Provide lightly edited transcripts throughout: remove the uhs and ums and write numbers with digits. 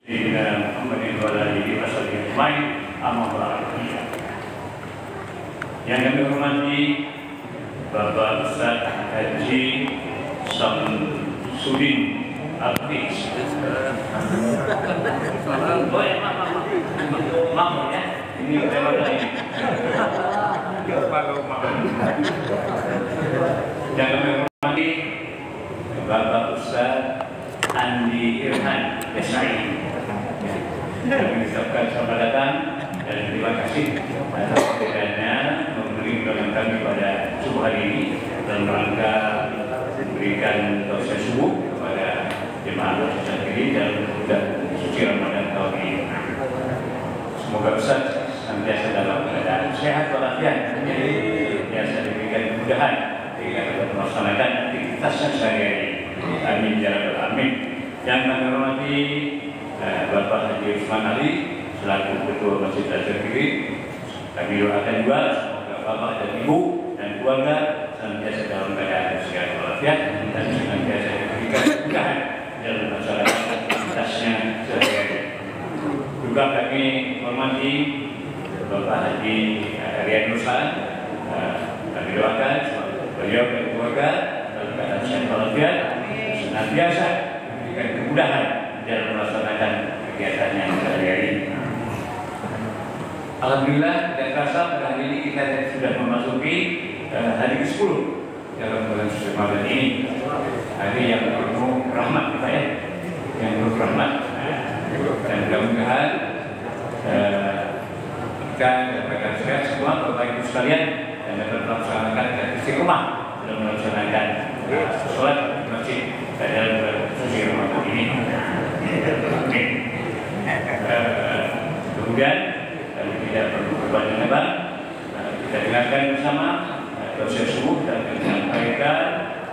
Yang kami hormati Bapak Ustaz Haji Samsudin Abdi. Maaf ya, ini tema lain. Yang kami hormati Bapak Ustaz Andi Irhan SI. Kami ucapkan selamat datang dan terima kasih atas kehadirannya memberi undangan kami pada subuh hari ini dalam rangka memberikan tausiah subuh kepada jemaah sendiri dalam bulan suci Ramadan tahun ini. Semoga Ustaz senantiasa dalam keadaan sehat walafiat, biasa diberikan kemudahan ketika dapat melaksanakan aktivitasnya sehari-hari. Amin ya rabbal alamin. Yang kami hormati Bapak Haji Usman Ali selaku Ketua Masjid Al-Zakiri, kami doakan juga semoga Bapak dan Ibu dan keluarga senantiasa dalam keadaan sehat walafiat dan senantiasa diberikan kemudahan dalam melaksanakan aktivitasnya sehari-hari. Juga kami menghormati Bapak Haji Rian Nursan, kami doakan semoga beliau dan keluarga dalam keadaan sehat walafiat senantiasa diberikan kemudahan dalam melaksanakan kegiatannya sehari-hari. Alhamdulillah, dan rasa pada hari ini kita sudah memasuki hari ke-10 dalam bulan suci Ramadan ini. Hari yang penuh rahmat kita ya, yang penuh rahmat. Dan mudah-mudahan kita dapatkan sehat semua Bapak Ibu sekalian dan dapat melaksanakan istiqomah dalam melaksanakan sholat di masjid dalam bulan suci Ramadan ini. Kemudian tidak perlu berbanyak-banyak, kita dengarkan bersama doa subuh dan disampaikan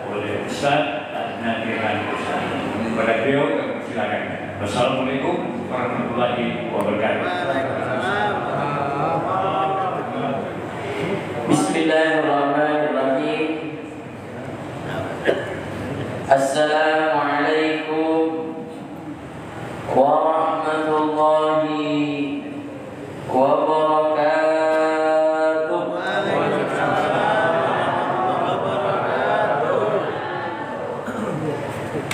oleh Ustaz Nadirhan Ustaz. Kepada beliau kami silakan. Wassalamualaikum warahmatullahi wabarakatuh. Bismillahirrahmanirrahim. Assalamualaikum warahmatullahi wabarakatuh.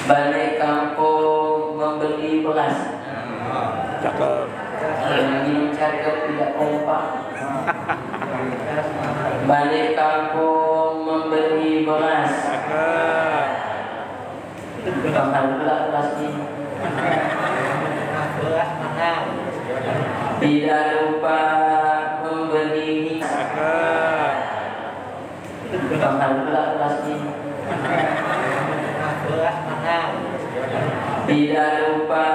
Balik kampung membeli beras. Cakep. Yang minum cakep tidak kompak. Balik kampung membeli beras. Mahal pula beras ini. Beras mahal. Tidak lupa membeli minyak. Mahal pula beras ini. Beras mahal. Tidak lupa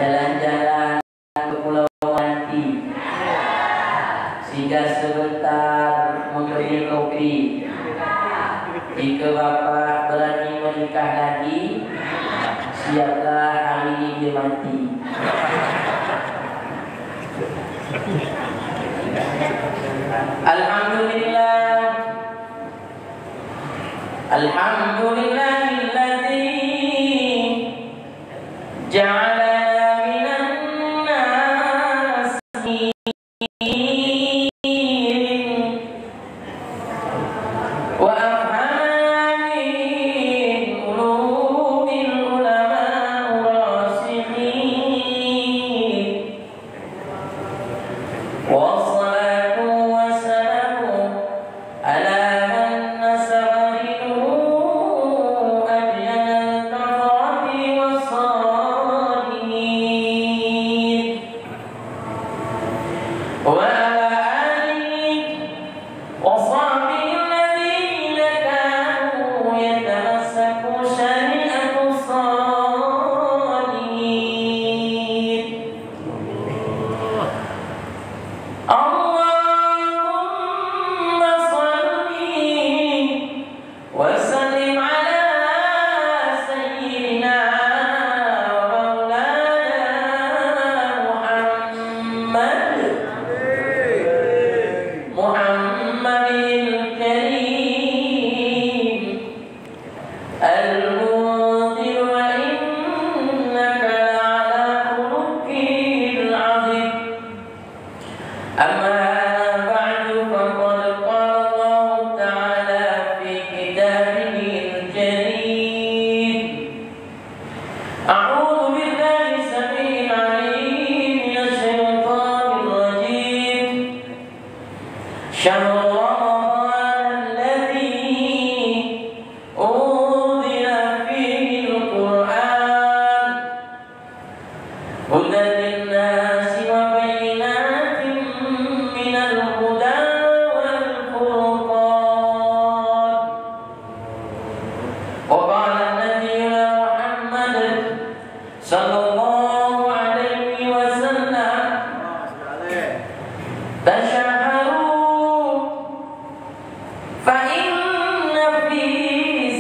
jalan-jalan ke Pulau Manti. Singgah sebentar membeli kopi. Jika Bapak berani menikah lagi, siaplah hari ini dia mati. Alhamdulillah, alhamdulillahilladzi ja'alana minan nasihin wa afhamana min qulubil ulama rasihin. Wassalatu wassalamu ala man nasara minhu adyan al-kafarati was-salihin wa ala alihi wa sahbihi alladhina kanu yatamassaku syari'atu salihin. Allahumma salli wa sallim ala sayyidina wa maulana Muhammad شهر رمضان الذي أنزل فيه القرآن هدى للناس وبينات من الهدى والفرقان. وقال نبينا محمد صلى الله عليه وسلم تشهروا فإن في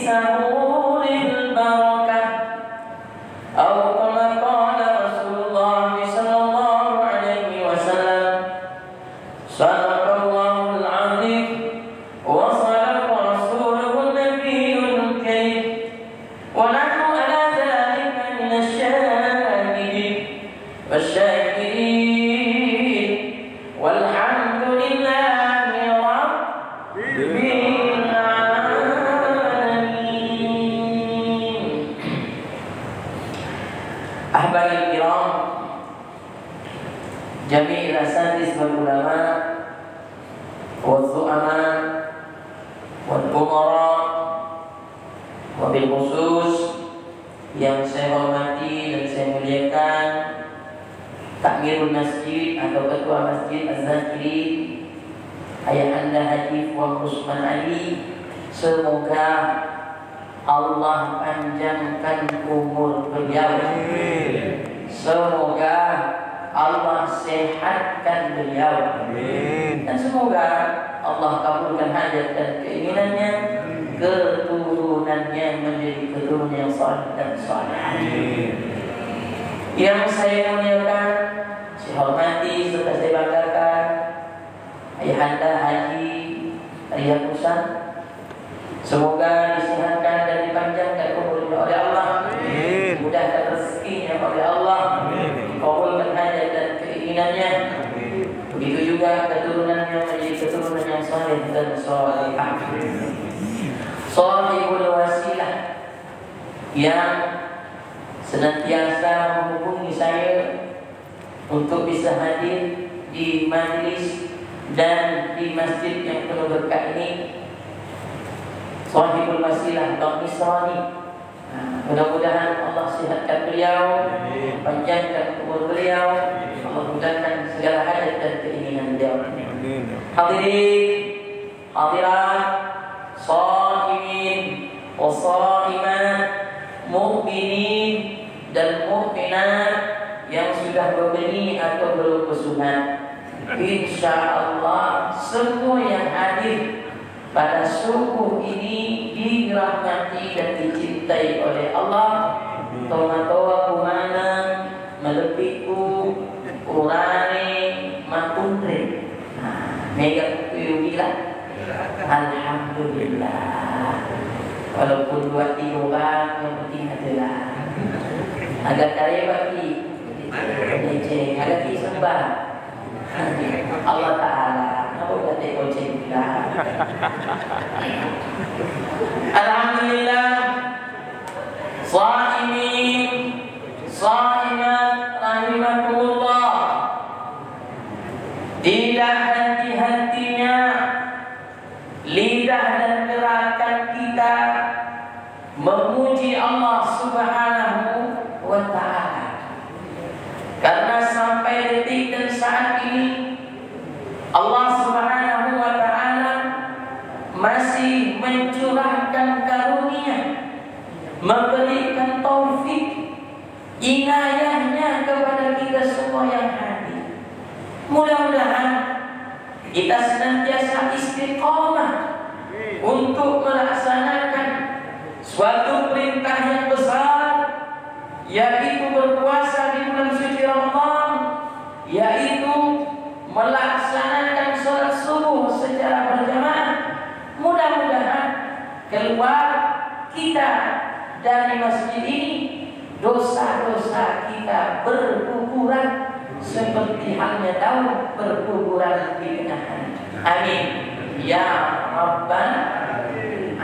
سهور البركة أو كما قال رسول الله صلى الله عليه وسلم صدق الله العظيم وصدق رسوله النبي الكريم ونحن على ذلك من الشاهدين والشاكرين والحمد لله رب العالمين. أحبابي الكرام جميع الأساتذة والعلماء والزعماء والأمراء wabil-khusus yang saya hormati dan saya muliakan Takmirul Masjid atau Ketua Masjid Az-Zakirin Ayahanda Haji Fuad Usman Ali, semoga Allah panjangkan umur beliau, semoga Allah sehatkan beliau, dan semoga Allah kabulkan hajat dan keinginannya, keturunannya menjadi keturunan yang saleh dan saleh. Yang saya muliakan, saya hormati serta saya banggakan Ayahanda Haji Riyad Husan, semoga disehatkan dan dipanjangkan umurnya oleh Allah, dimudahkan rezekinya oleh Allah, dikabulkan hajat dan keinginannya. Begitu juga keturunannya menjadi keturunan yang saleh dan salihah. Shahibul wasilah yang senantiasa menghubungi saya untuk bisa hadir di majlis dan di masjid yang penuh berkah ini, Shahibul wasilah Dr. Misrani. Mudah-mudahan Allah sihatkan beliau, panjangkan umur beliau, Allah mudahkan segala hajat dan keinginan beliau. Hadirin, hadirat, shaimin wa shaimat, mukminin dan mukminat yang sudah berbeni atau belum bersunat, insyaallah semua yang hadir pada subuh ini dirahmati dan dicintai oleh Allah. Tomato kumana melebiku urane makuntre. Mega bilang alhamdulillah. Walaupun 2-3 orang yang penting adalah agak kaya bagi agak disembah Allah Ta'ala. Alhamdulillah, shaimin, shaimat rahimakumullah. Tidak henti-hentinya lidah dan gerakan kita memuji Allah Subhanahu wa Ta'ala, karena sampai detik dan saat ini Allah Subhanahu wa Ta'ala masih mencurahkan karunia, memberikan taufik, inayahnya kepada kita semua yang hadir. Mudah-mudahan kita senantiasa istiqomah untuk melaksanakan suatu perintah yang besar, yaitu berpuasa di bulan suci Ramadan, yaitu melaksanakan sholat subuh secara berjamaah. Mudah-mudahan keluar kita dari masjid ini, dosa-dosa kita berguguran seperti halnya daun berguguran di tengah hari. Amin ya rabbal alamin.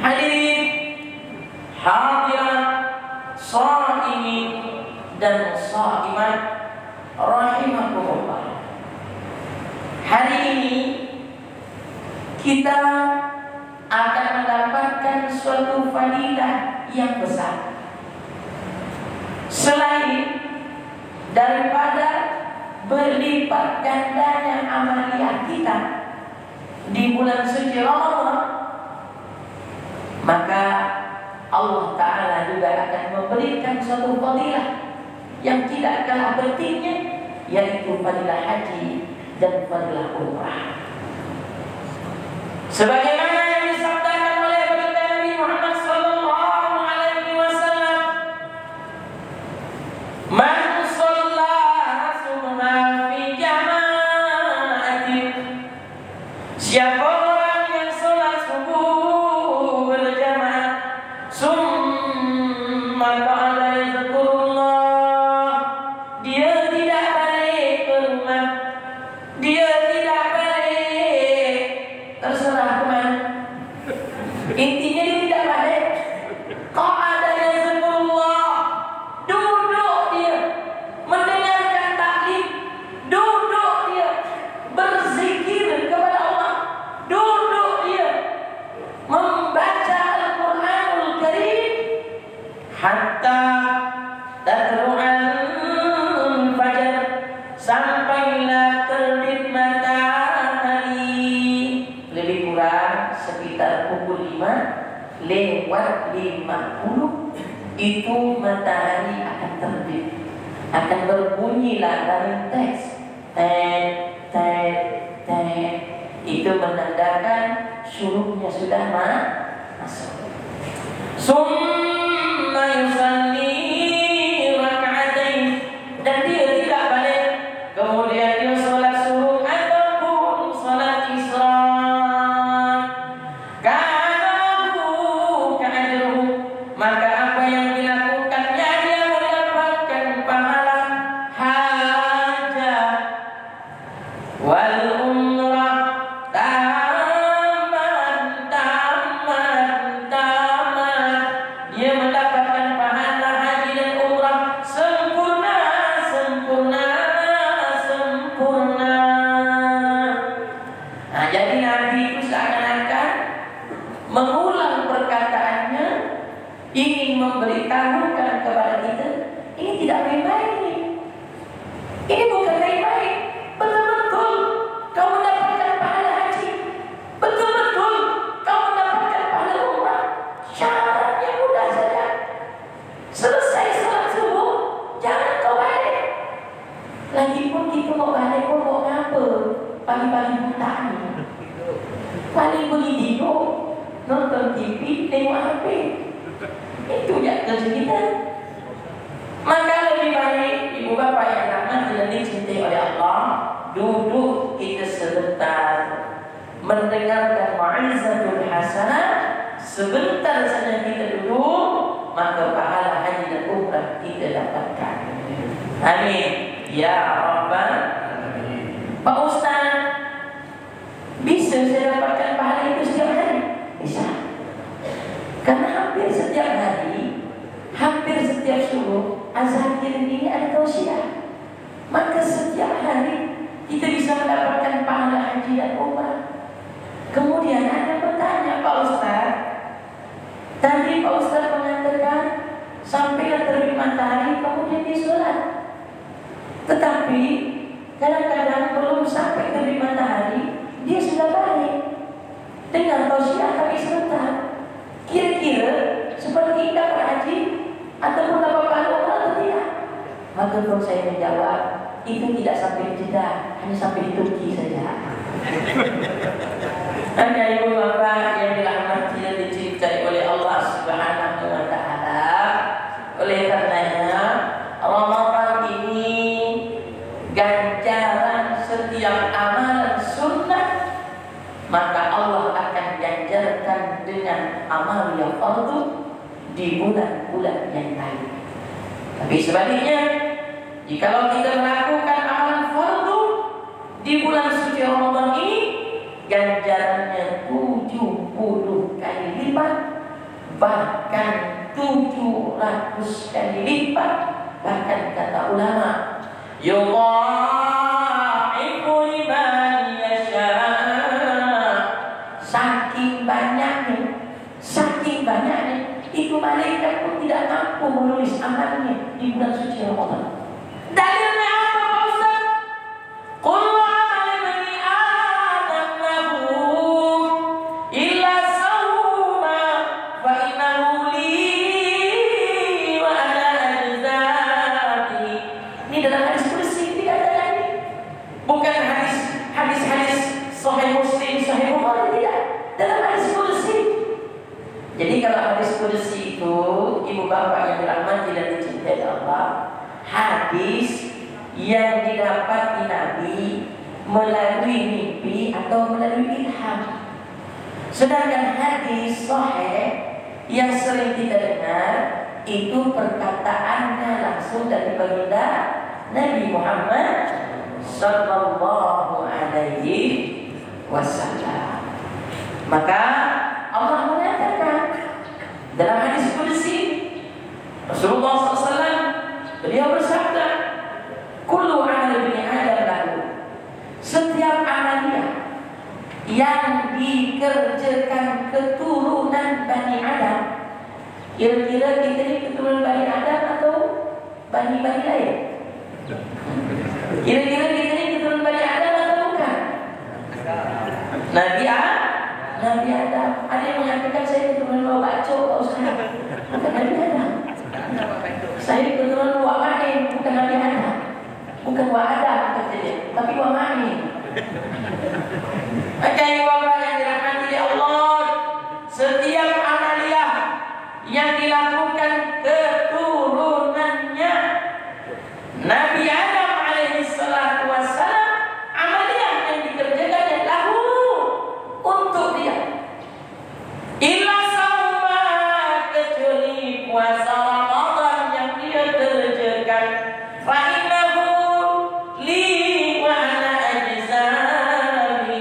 Hadirin hadirat, shaimin dan shaimat rahimakumullah. Hari ini kita akan mendapatkan suatu fadilah yang besar. Selain daripada berlipat gandanya amalia kita di bulan suci Ramadan, maka Allah Ta'ala juga akan memberikan suatu fadilah yang tidak kalah pentingnya, yaitu fadilah haji dan fadilah umrah. Sebagaimana yang disabdakan oleh baginda Nabi Muhammad sallallahu alaihi wasallam, "Man shalla subha fi jama'atin." Siapa orang yang salat subuh berjamaah, summa qala yazkurullah, dia tidak balik ke rumah, dia tidak balik terserah kemana, intinya dia tidak balik. Qala yazkurullah, duduk dia mendengarkan taklim, duduk dia berzikir kepada Allah, duduk dia membaca Al-Quranul Karim hatta tatlu'al fajar, sampailah terbit matahari, lebih kurang sekitar pukul 5:50 itu matahari akan terbit, akan berbunyilah dari teks tet tet tet, itu menandakan syuruknya sudah masuk. Summa yusalli raka'atain, dan dia tidak balik, kemudian dia salat subuh ataupun salat isra. Ka'ajruhu, maka apa yang dilakukannya dia mendapatkan pahala hajah wal umrah, tamat, dia mendapatkan pahala haji dan umrah sempurna. Nah, jadi Nabi itu seakan-akan mengulang perkataannya, ingin memberitahukan kepada kita, ini tidak main-main ini. Ini bukan main-main. Betul-betul kau mendapatkan pahala haji, betul-betul kau mendapatkan pahala umrah. Syaratnya mudah saja. Selesai salat subuh, jangan kau balik. Lagipun kita mau balik pun mau ngapa? Pagi-pagi buta ni. Paling beli tidur, nonton TV, tengok HP. Itu je kerja kita. Maka lebih baik ibu bapa yang rahmat dan dicintai oleh Allah, duduk kita sebentar mendengarkan mau'izatul hasanah, sebentar saja kita duduk, maka pahala haji dan umrah kita dapatkan. Amin ya Rabbal Alamin. Pak Ustaz, bisa saya dapatkan pahala itu setiap hari? Bisa. Karena hampir setiap hari, hampir setiap subuh, azhar ini ada tausiah. Maka setiap hari kita bisa mendapatkan pahala haji dan umrah. Kemudian ada bertanya, Pak Ustaz, tadi Pak Ustaz mengatakan sampailah terbit matahari kemudian disolat. Tetapi kadang-kadang belum sampai terbit matahari, dia sudah balik. Dengan tausiah kami sebentar. Kira-kira seperti dapat haji ataupun dapat pahala umrah atau tidak? Maka kalau saya menjawab, itu tidak sampai di Jeddah, hanya sampai di Turki saja. Hanya ibu bapa yang dirahmati dan dicintai oleh Allah Subhanahu wa Ta'ala. Oleh karenanya, Ramadan ini ganjaran setiap amalan sunnah, maka Allah akan ganjarkan dengan amal yang fardu di bulan-bulan yang lain. Tapi sebaliknya, jikalau kita melakukan amalan fardu di bulan suci Ramadan ini, ganjarannya 70 kali lipat, bahkan 700 kali lipat. Bahkan kata ulama, yudha'ifu liman yasha', menulis amalnya di bulan suci Ramadan. Dalilnya apa Pak Ustaz? Qul amal bani Adam lahu illa sawma fa innahu li wa ana ajzati. Ini dalam hadis kursi tidak ada lagi. Bukan hadis Sahih Muslim, Sahih Bukhari, tidak. Dalam hadis kursi. Jadi kalau hadis kursi itu, ibu bapak yang dirahmati dan dicintai Allah, hadis yang didapati Nabi melalui mimpi atau melalui ilham. Sedangkan hadis sahih yang sering kita dengar itu perkataannya langsung dari baginda Nabi Muhammad sallallahu alaihi wasallam. Maka Allah mengatakan dalam hadis qudsi, Rasulullah SAW beliau bersabda, kullu amal bani Adam lahu, setiap amalia yang dikerjakan keturunan Bani Adam. Kira-kira kita ini keturunan Bani Adam atau bani-bani lain? Kira-kira kita ini keturunan Bani Adam atau bukan? Nabi Adam. Ada yang mengatakan saya keturunan Wak Bacok, Pak Ustaz. Bukan Nabi Adam. Saya keturunan Wak Main, bukan Nabi Adam. Bukan Wak Adam katanya, tapi Wak Main. Makanya bapak yang dirahmati oleh Allah, setiap amalia yang dilakukan keturunannya Nabi Adam alaihi salatu wassalam, amalia yang dikerjakan lahu untuk dia. Illa sama, kecuali puasa Ramadan yang dia kerjakan. Fa innahu li wa ana ajzami.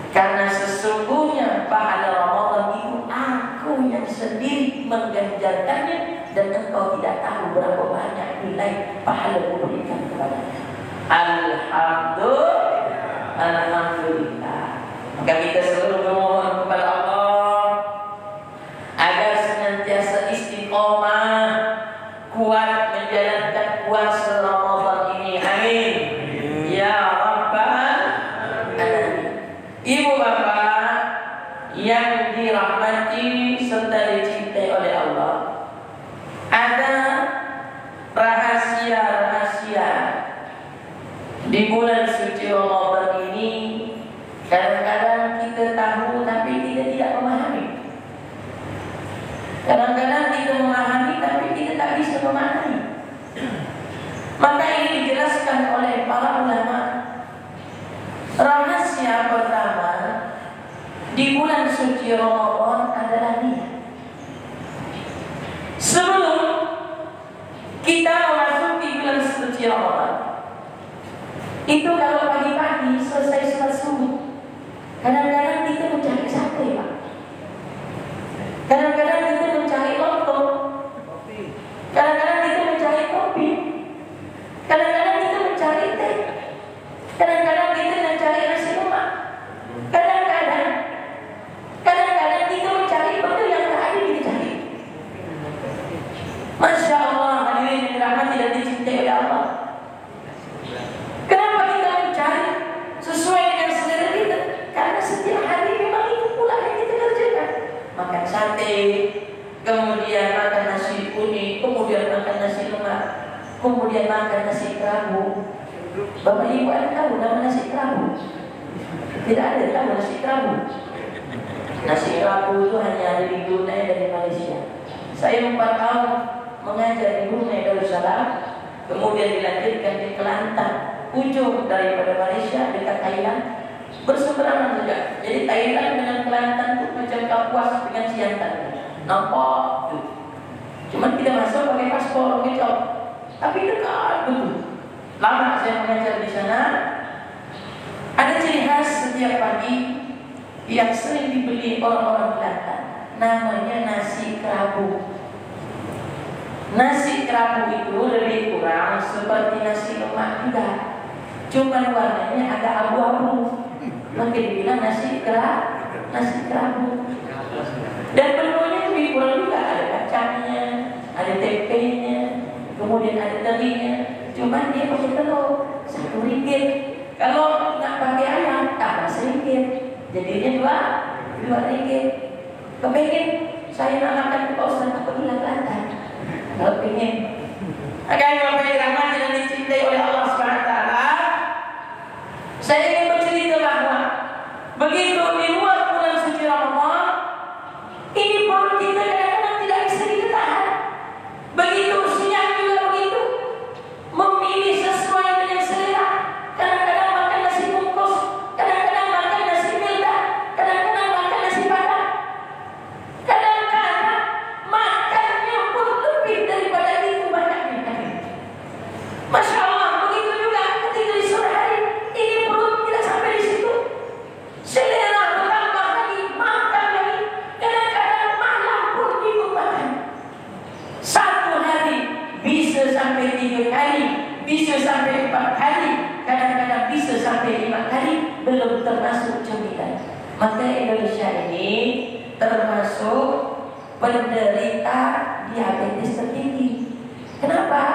Karena sesungguhnya pahala Ramadan itu aku yang sendiri mengganjarkannya, dan engkau tidak tahu berapa banyak nilai pahala yang diberikan kepadanya. Alhamdulillah. Maka kita selalu memohon kepada Allah agar senantiasa istiqomah, kuat menjalankan puasa Ramadan ini. Amin. Ya Rabbal Alamin. Ibu bapak yang dirahmati serta dicintai oleh Allah, ada rahasia-rahasia di bulan suci Ramadan ini. Kadang-kadang kita tahu tapi kita tidak memahami. Kadang-kadang kita memahami tapi kita tak bisa memahami. Maka ini dijelaskan oleh para ulama. Rahasia pertama di bulan suci Ramadan adalah niat. Sebelum kita memasuki bulan suci Ramadan, itu kalau pagi-pagi selesai sholat subuh, kadang-kadang kita mencari sate, Pak. Kadang-kadang kita mencari lontong. Kadang-kadang kita mencari kopi. Kadang-kadang kita mencari teh. Kadang-kadang kita mencari nasi lemak. Kadang-kadang kita mencari benda yang tak ada kita cari. Masya Allah, hadirin yang dirahmati dan dicintai oleh Allah. Kenapa kita mencari sesuai dengan selera kita? Karena setiap hari memang itu pula yang kita kerjakan. Makan sate, kemudian makan nasi kuning, kemudian makan nasi lemak, kemudian makan nasi kerabu. Bapak ibu ada tahu nama nasi kerabu? Tidak ada tahu nasi kerabu. Nasi kerabu itu hanya ada di Brunei dan di Malaysia. Saya 4 tahun mengajar di Brunei Darussalam, kemudian dilanjutkan di Kelantan, ujung daripada Malaysia dekat Thailand, berseberangan saja. Jadi Thailand dengan Kelantan itu macam Kapuas dengan Siantan. Nampak tu. Cuma kita masuk pakai paspor gitu. Tapi dekat betul. Lama saya mengajar di sana. Ada ciri khas setiap pagi yang sering dibeli orang-orang Kelantan. Namanya nasi kerabu. Nasi kerabu itu lebih kurang seperti nasi lemak juga. Cuma warnanya agak abu-abu. Maka dibilang nasi kerabu. Dan menunya lebih kurang juga, ada kacangnya, ada kemudian ada terinya, cuman dia pakai telur RM1. Kalau nggak pakai ayam tambah RM1, jadinya RM2. Kepengen saya nak makan ke Pak Ustaz, takut hilang lantai. Kalau pengen, akan Bapak yang dirahmati dan dicintai oleh Allah Subhanahu Wa Taala, saya ingin bercerita bahwa begitu di luar bulan suci Ramadan, ini perut kita kadang-kadang tidak bisa ditahan. Begitu siang juga begitu, memilih sesuai dengan selera. Kadang-kadang makan nasi bungkus, kadang-kadang makan nasi mildah, kadang-kadang makan nasi padang, kadang-kadang makannya pun lebih daripada itu banyaknya. Masya Allah, begitu juga ketika di sore hari, ini perut tidak sampai di situ. Selera bertambah lagi, makan lagi, kadang-kadang malam pun ikut makan. Satu hari bisa sampai 3 kali, bisa sampai 4 kali, kadang-kadang bisa sampai 5 kali, belum termasuk cemilan. Maka Indonesia ini termasuk penderita diabetes tertinggi. Kenapa?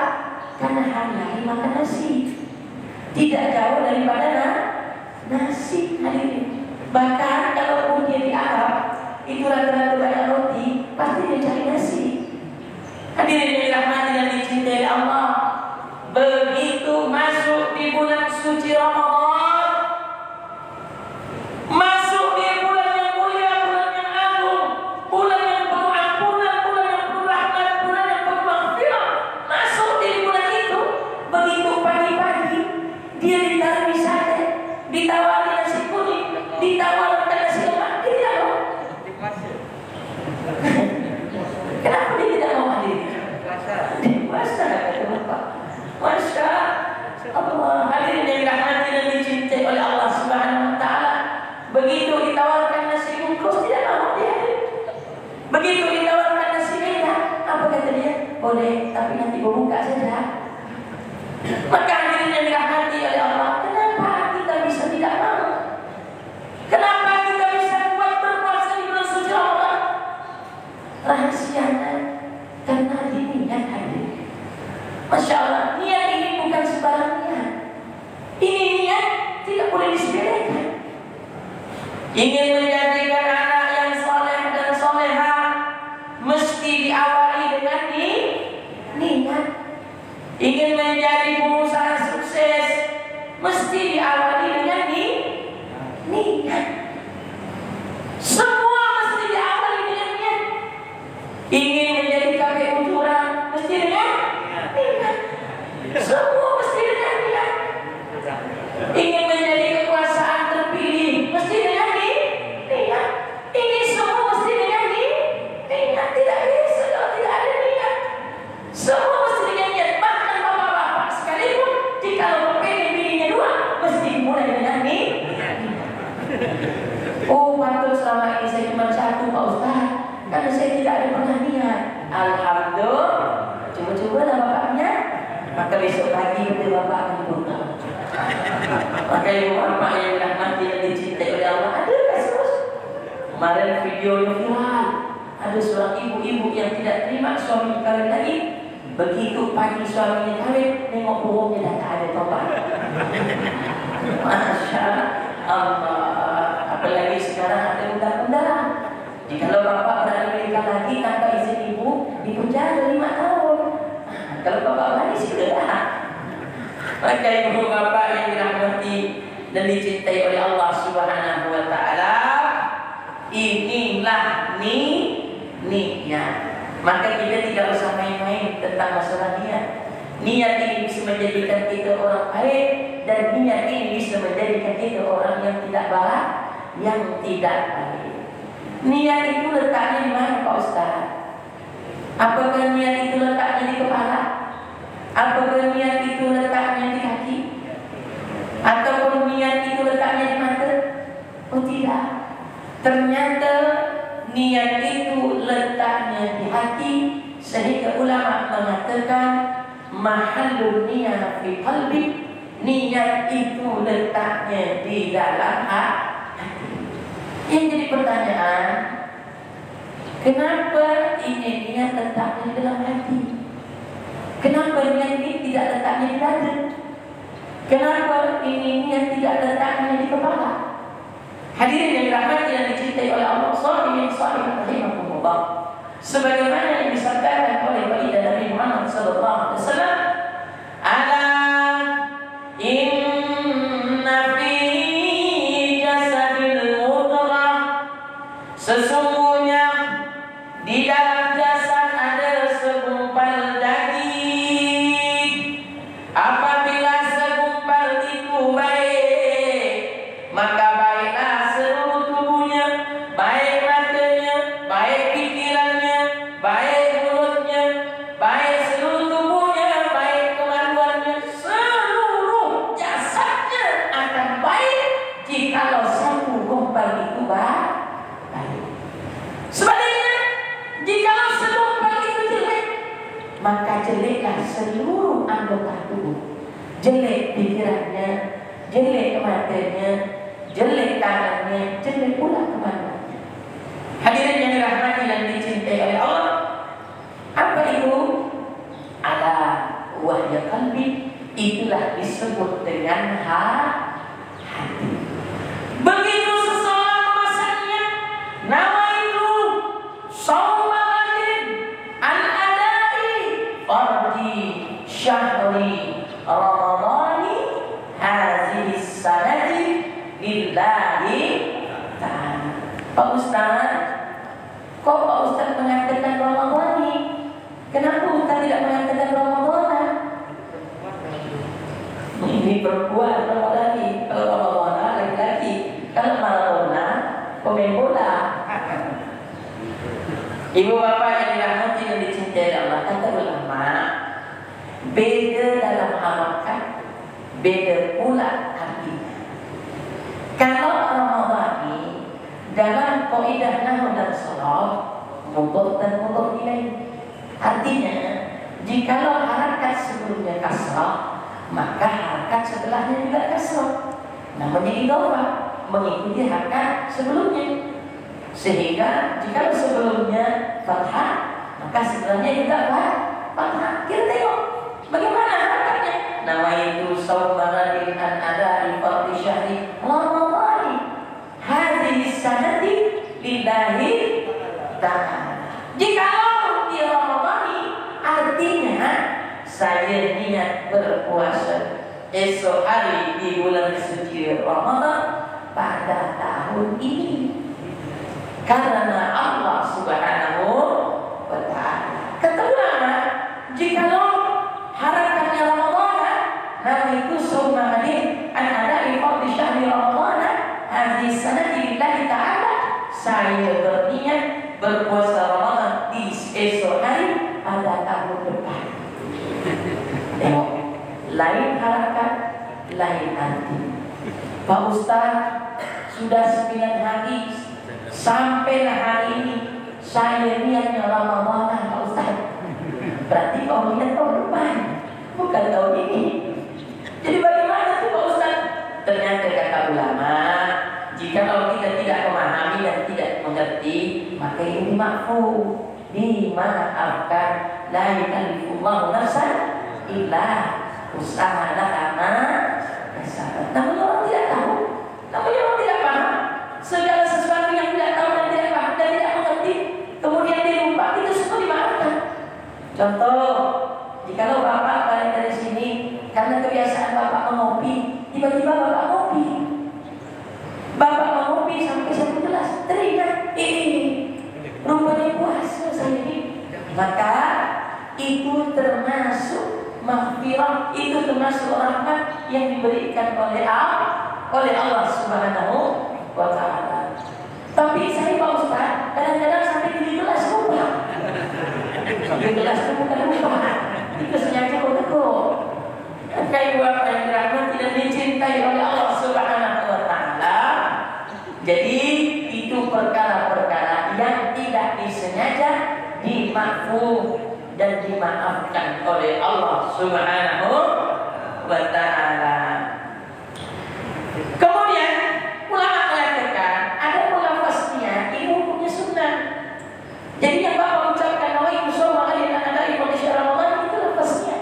Karena hari-hari makan nasi, tidak jauh daripada nasi hadirin. Bahkan kalau dia di Arab itu rata-rata banyak roti, pasti dia cari nasi. Hadirin yang dirahmati dan dicintai Allah, begitu masuk di bulan suci Ramadan, masuk di bulan yang mulia, bulan yang agung, bulan yang penuh ampunan, bulan yang penuh rahmat, bulan yang penuh maghfirah, masuk di bulan itu, begitu pagi-pagi dia ditaruh sate, ditawari nasi kuning, ditawarkan nasi lemak, dia tidak mau. Kenapa dia tidak mau hadir? Puasa kata Bapak. Masya Allah, hadirin yang dirahmati dan dicintai oleh Allah Subhanahu Wa Taala. Begitu ditawarkan nasi bungkus tidak mau dia. Begitu ditawarkan nasi merah, apa kata dia? Boleh, tapi nanti buka saja. Maka hadirin yang dirahmati oleh Allah, kenapa kita bisa tidak mau? Kenapa kita bisa buat berpuasa di bulan suci Ramadan? Rahasianya karena niat hadir. Masya Allah, niat ini bukan sembarang niat. Ini niat tidak boleh disepelekan. Ingin menjadikan anak yang soleh dan soleha, mesti diawali dengan niat. Ingin menjadi pengusaha sukses, mesti diawali dengan niat. Semua mesti diawali dengan niat. Ingin menjadi KPU curang, mesti dengan niat. Semua mesti dengan niat. Ingin menjadi kekuasaan terpilih, mesti dengan niat. Ini semua mesti dengan niat. Tidak bisa kalau tidak ada niat. Semua mesti dengan niat. Bahkan bapak-bapak sekalipun, jika berpilih pilihnya 2, mesti mulai dengan niat. Oh, patut selama ini saya cuma 1 Pak Ustaz, karena saya tidak ada pernah niat. Alhamdulillah, coba-cobalah bapaknya. Maka besok pagi itu bapak akan buka. Maka ibu bapak yang dirahmati dan dicintai oleh Allah, ada kasus kemarin videonya viral. Ada seorang ibu-ibu yang tidak terima suami kawin lagi. Begitu pagi suaminya kawin, nengok burungnya dah tak ada tobat. Masya Allah. Apalagi sekarang ada undang-undang, jikalau bapak berani menikah lagi tanpa izin ibu, dipenjara 5 tahun. Kalau bapak berani sudah. Maka ibu bapak yang dirahmati dan dicintai oleh Allah Subhanahu Wa Taala, inilah niat. Maka kita tidak usah main-main tentang masalah niat. Niat ini bisa menjadikan kita orang baik, dan niat ini bisa menjadikan kita orang yang tidak baik. Niat itu letaknya di mana Pak Ustaz? Apakah niat itu letaknya di kepala? Apakah niat itu letaknya di kaki? Ataupun niat itu letaknya di mata? Oh tidak. Ternyata niat itu letaknya di hati, sehingga ulama mengatakan mahallun niyah fi qalbi. Niat itu letaknya di dalam hati. Yang jadi pertanyaan, kenapa ini niat letaknya dalam hati? Kenapa niat ini tidak letaknya di dada? Kenapa ini niat tidak letaknya di kepala? Hadirin yang dirahmati dan dicintai oleh Allah, sholihin rahimakumullah. Sebagaimana yang disabdakan oleh baginda Nabi Muhammad sallallahu alaihi wasallam, ala inna fi jasadil mudghah, sesungguhnya di dalam jasad ada segumpal daging. Apabila segumpal itu baik, maka baiklah seluruh tubuhnya, baik matanya, baik pikirannya, baik mulutnya, baik seluruh tubuhnya, baik kemaluannya, seluruh jasadnya akan baik jikalau satu gumpal itu baik. Sebaliknya, jikalau segumpal itu jelek, maka jeleklah seluruh anggota tubuh. Jelek pikirannya, jelek matanya, jelek tangannya, jelek pula kemaluannya. Hadirin yang dirahmati dan dicintai oleh Allah, apa itu? Ala wahya qalbi, itulah disebut dengan hati. Begitu seseorang memasangnya, nama itu saumaladin an-adai fardi syahri ramadhani hazihi sanati lillahi ta'ala. Pak Ustaz, kok Pak Ustaz mengatakan Ramadhani? Kenapa Ustaz tidak mengatakan Ramadhana? Ini perempuan Ramadhani, kalau Ramadhana laki-laki, kalau Maradona pemain bola. Ibu bapak yang dirahmati dan dicintai Allah, kata ulama, beda dalam harakat, beda pula artinya. Kalau Ramadhani dalam kaidah nahwu dan sharaf, mudhaf dan mudhaf ilaih. Artinya, jikalau harakat sebelumnya kasrah, maka harakat setelahnya juga kasrah. Namanya idhofah, mengikuti harakat sebelumnya. Sehingga jika sebelumnya fathah, maka sebenarnya juga fathah. Kita tengok bagaimana harakatnya. Nama itu saumaladin an-adai fardi syahri ramadhani hadhihi sanati lillahi ta'ala. Jikalau di Ramadhani, artinya saya niat berpuasa esok hari di bulan suci Ramadan pada tahun ini. Karena Allah Subhanahu wa ta'ala. Kata ulama, jikalau harakatnya Ramadhan, nama itu saumaladin an-adai fardi syahri ramadhana hadhihi sanati lillahi ta'ala. Saya berniat berpuasa Ramadan di esok hari pada tahun depan. Tengok, lain harakat, lain arti. Pak Ustaz, sudah 9 hari sampailah hari ini saya niatnya Ramadan, Pak Ustaz. Berarti kau niat tahun depan, bukan tahun ini. Jadi bagaimana tuh Pak Ustaz? Ternyata kata ulama, jika kita tidak memahami dan tidak mengerti, maka ini dimaafkan. La yukallifullahu nafsan illa usaha laha ma kasabat. Namun orang tidak tahu, namun orang tidak paham. Segala sesuatu yang tidak tahu dan tidak paham dan tidak mengerti, kemudian dia lupa, itu semua dimaafkan. Contoh, jikalau bapak balik dari sini karena kebiasaan bapak mengopi, tiba-tiba bapak ngopi. Bapak mengopi sampai 1 gelas, teringat rupanya puasa saya ini. Maka itu termasuk maghfirah, itu termasuk rahmat yang diberikan oleh Allah Subhanahu wa ta'ala. Tapi saya Pak Ustaz, kadang-kadang sampai 3 gelas lupa. 3 gelas itu bukan lupa, itu sengaja kau tegur. Kayak bapak yang dirahmati dan dicintai oleh Allah Subhanahu wa ta'ala. Jadi itu perkara-perkara yang tidak disengaja dimaafkan dan dimaafkan oleh Allah Subhanahu wa ta'ala. Kemudian ulama mengatakan ada pelafaznya, ini hukumnya sunnah. Jadi yang bapak ucapkan nama itu semua ada di Ramadan itu lafaznya.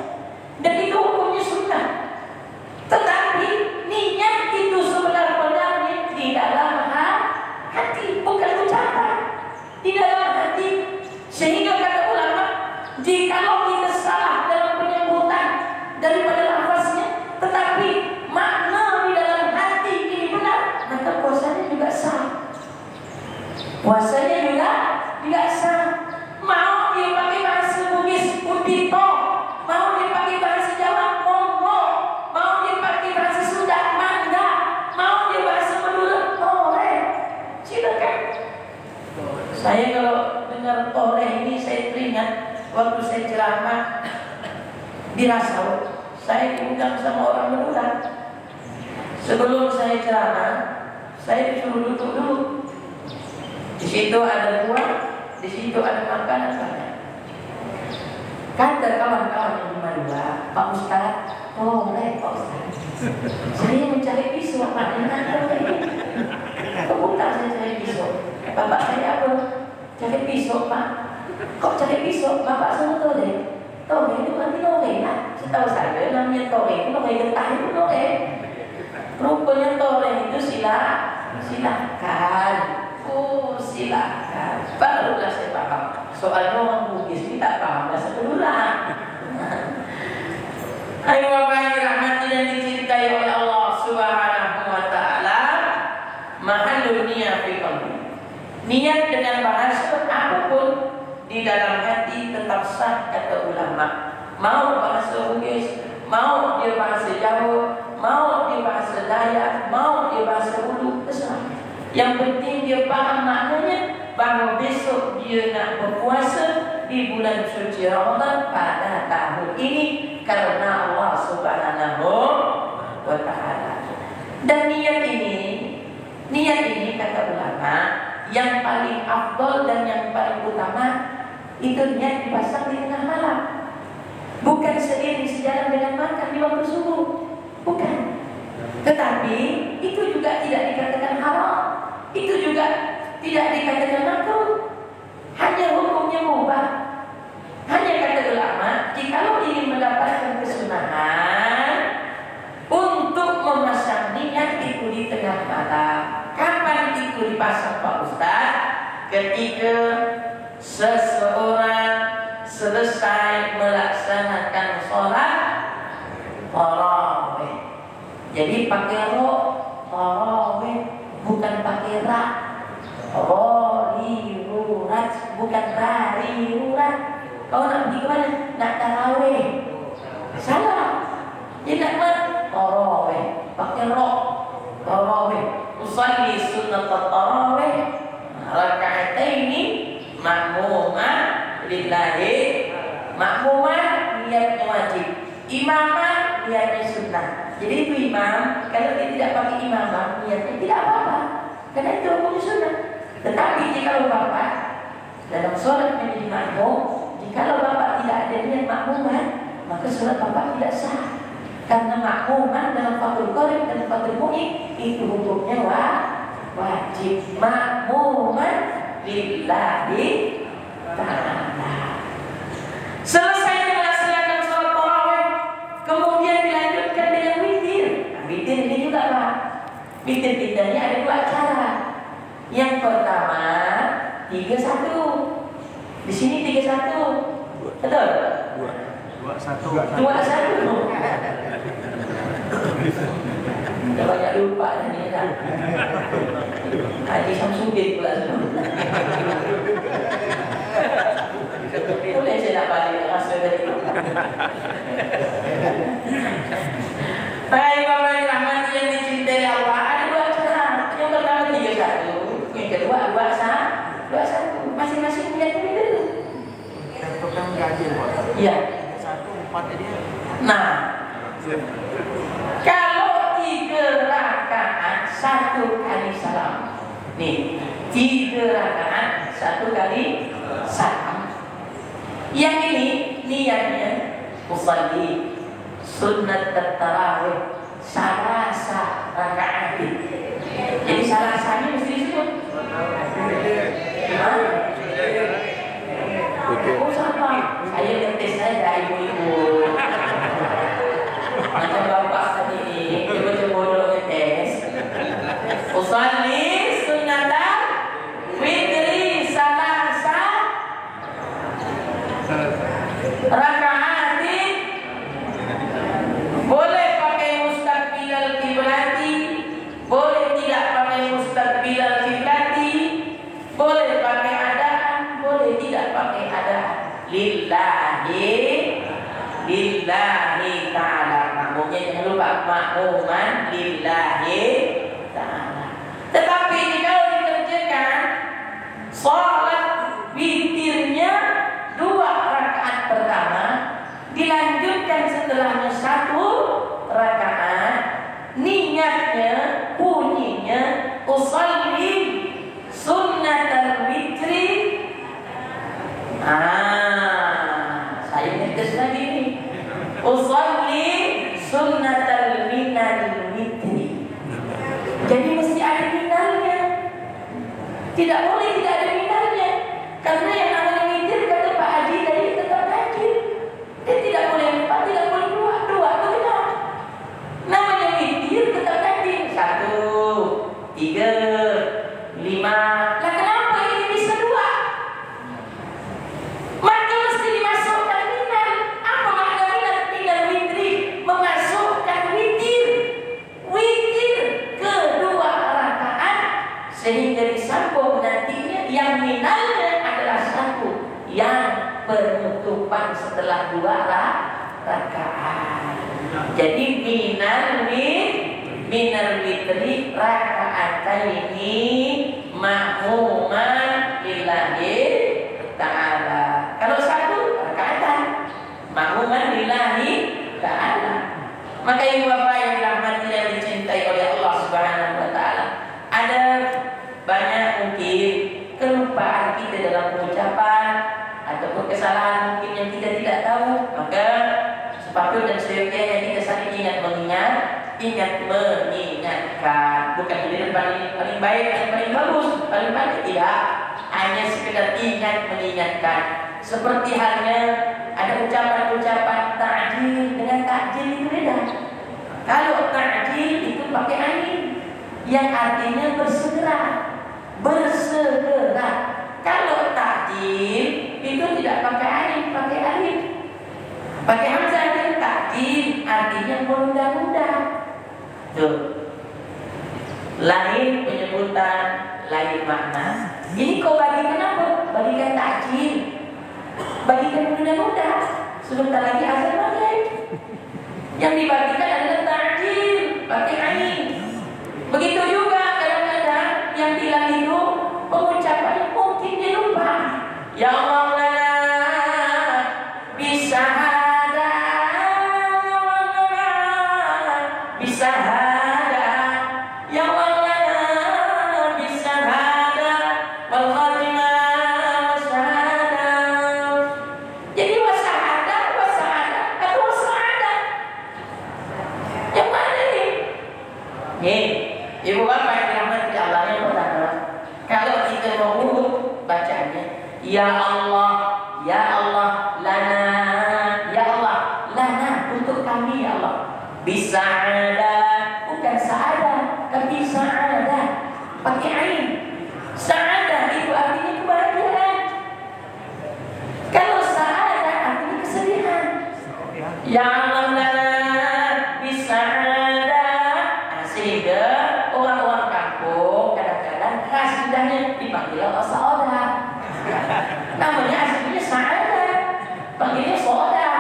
Puasanya juga tidak sah. Mau dia pakai bahasa Bugis, Udito. Mau dia pakai bahasa Jawa, Monggo. Mau dia pakai bahasa Sunda, Mangga. Mau dia bahasa Madura, Tore. Silakan. Saya kalau dengar Tore ini saya teringat waktu saya ceramah di Rasau. Saya diundang sama orang Madura. Sebelum saya ceramah, saya disuruh duduk dulu. Di situ ada buah, di situ ada makanan banyak. Kata kawan-kawan yang di Madura, Pak Ustaz, boleh Pak Ustaz. Saya mencari pisau, Pak. Kok bukan saya cari pisau? Bapak saya apa? Cari pisau, Pak. Kok cari pisau? Bapak sama tore. Tore itu berarti tore lah. Setahu saya namanya tore itu tore getah itu tore. Rupanya tore itu silakan. Oh silakan. Barulah saya paham. Soalnya orang Bugis ini tak paham bahasa Madura. Ayo Bapak yang dirahmati dan dicintai oleh Allah Subhanahu wa taala, mahallun niyat fi qalbi. Niat dengan bahasa apapun di dalam hati tetap sah kata ulama. Mau bahasa Bugis, mau dia bahasa Jawa, mau dia bahasa Dayak, mau dia bahasa Ulu, terserah. Yang penting dia paham maknanya bahwa besok dia nak berpuasa di bulan suci Ramadan pada tahun ini karena Allah Subhanahu wa taala. Dan niat ini kata ulama yang paling afdol dan yang paling utama itu niat dipasang di tengah malam. Bukan seiring sejalan dengan makan di waktu subuh. Bukan. Tetapi itu juga tidak dikatakan haram. Itu juga tidak dikatakan makruh. Hanya hukumnya mubah. Hanya kata ulama, jikalau ingin mendapatkan kesunahan untuk memasang niat itu di tengah malam. Kapan itu dipasang Pak Ustaz? Ketika seseorang selesai melaksanakan sholat tarawih. Jadi pakai ro tarawih, bukan pakai ra. Rorirurat, bukan rarirurat. Kau nak pergi ke mana? Nak tarawih. Salah. Jadi nak mana? Tarawih. Pakai ro tarawih. Usalli sunnat tarawih raka'ataini ma'muman lillahi. Makmuman niatnya wajib, imaman niatnya sunnah. Jadi itu imam, kalau dia tidak pakai imamah niatnya tidak apa-apa, karena itu hukumnya sunnah. Tetapi jika bapak dalam sholat menjadi makmum, jika bapak tidak ada niat makmuman, maka sholat bapak tidak sah. Karena makmuman dalam Fathul Qorib dan Fathul Mu'in itu hukumnya wajib. Makmuman lillahi ta'ala. Selesai melaksanakan sholat tarawih, kemudian dilanjutkan dengan witir. Nah, witir ini juga Pak. Witir-witirnya ada dua cara. Yang pertama 3-1. Di sini 3-1. Betul? 2-1. Udah banyak lupa ini kan. Haji Samsudin pula semua. Boleh saya nak balik rasa tadi. Baik Bapak yang dirahmati yang dicintai Allah, ada dua cara. Yang pertama 3-1, yang kedua 2-1. Masing-masing niat dulu. Yang tukang ganjil Pak. Iya. 1-4 dia. Nah, kalau 3 rakaat 1 kali salam. Nih, 3 rakaat 1 kali salam. Yang ini niatnya usalli sunnat tarawih salasa rakaat. Jadi salasanya mesti disebut. Oh sama, saya ngetes saya dari ibu-ibu. Macam bapak tadi ini, dia macam bodoh ngetes. Usalli sunnatan witri salasa rakaatin. Boleh pakai mustaqbilal kiblati, boleh tidak pakai mustaqbilal kiblati, boleh ma'muman lillahi ta'ala. Tetapi kalau dikerjakan sholat witirnya 2 rakaat pertama, dilanjutkan setelahnya 1 rakaat, niatnya, bunyinya usalli sunnatal witri. Saya ngetes lagi nih. Usalli sunnatal minal witri. Jadi mesti ada minalnya. Tidak boleh tidak ada minalnya. Karena yang namanya witir kata Pak Haji tadi tetap wajib. Dia tidak boleh 4, tidak boleh 2 itu benar. Namanya witir tetap wajib. 1, 3, 5. Lah kenapa ini bisa 2? Maka mesti dimasukkan minal. Apa makna minal witri? Memasukkan witir. Witir kedua rakaat sehingga disambung nantinya yang minalnya adalah 1 yang penutupan setelah 2 rakaat. Jadi minal witri raka'ataini ma'muman lillahi ta'ala. Kalau 1 rakaatan ma'muman lillahi ta'ala. Maka ibu bapak yang dirahmati dan dicintai oleh Allah Subhanahu wa taala, ada banyak mungkin kelupaan kita dalam pengucapan ataupun kesalahan mungkin yang kita tidak tahu. Maka sepatutnya dan seyogyanya kita saling mengingatkan, bukan jadi paling baik dan paling bagus, paling baik tidak, hanya sekedar mengingatkan. Seperti halnya ada ucapan-ucapan ta'jil dengan takjil itu beda. Kalau ta'jil itu pakai ain yang artinya bersegera. Kalau takjil itu tidak pakai ain, pakai alif. Pakai hamzah itu takjil artinya menunda-nunda. Tuh. Lain penyebutan, lain makna. Ini kau bagikan apa? Bagikan takjil. Bagikan menunda-nunda. Sebentar lagi azan maghrib. Yang dibagikan adalah takjil, pakai ain. Begitu juga kadang-kadang yang dilaliru pengucapan mungkin dia lupa. Ya Allah lana bisahada, ya Allah lana bisahada, ya Allah lana bisahada wal khatimah wasyahada. Jadi wasyahada atau wasyahada yang mana ini? Nih, ibu bapak yang dirahmati Allah, yang pertama, kalau kita mau bacanya, ya Allah, lana, ya Allah, lana untuk kami, ya Allah. Bisa'ada, bukan sa'ada, tapi sa'ada, pakai ain. Sa'ada itu artinya kebahagiaan. Kalau sa'ada artinya kesedihan. Ya Allah, lana bisa'ada. Sehingga orang-orang kampung kadang-kadang khasnya dipanggil soda. Namanya aslinya sa'ada, panggilnya soda.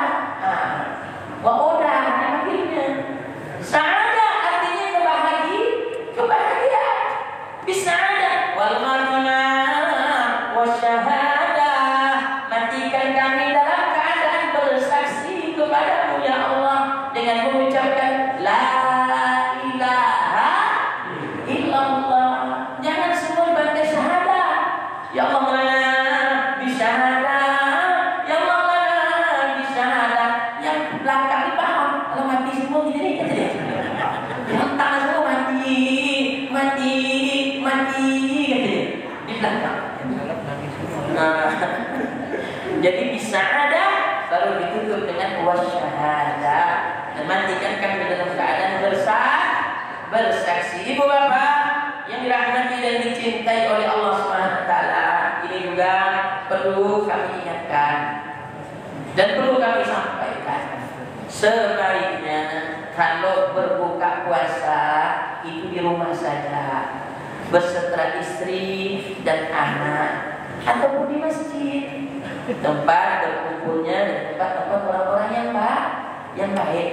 Wa'oda dipanggilnya. Sa'ada artinya kebahagiaan. Bisa'ada wal khatimah wasyahadah. Matikan kami dalam keadaan bersaksi kepadamu ya Allah dengan mengucapkan la ilaha illallah. Jangan semua bantai syahadah. Ya Allah lana bisyahadah, ya Allah lana bisyahadah. Yang belakang paham, kalau mati semua gini katanya. Yang tangan semua mati katanya di belakang. Nah, jadi bisyahadah baru ditutup dengan wasyahadah. Dan matikan kami dalam keadaan bersaksi. Ibu bapak yang dirahmati dan dicintai oleh Allah Subhanahu wa taala, ini juga perlu kami ingatkan dan perlu kami sampaikan. Sebaiknya kalau berbuka puasa itu di rumah saja, beserta istri dan anak, ataupun di masjid, tempat berkumpulnya dan tempat-tempat orang-orang yang baik.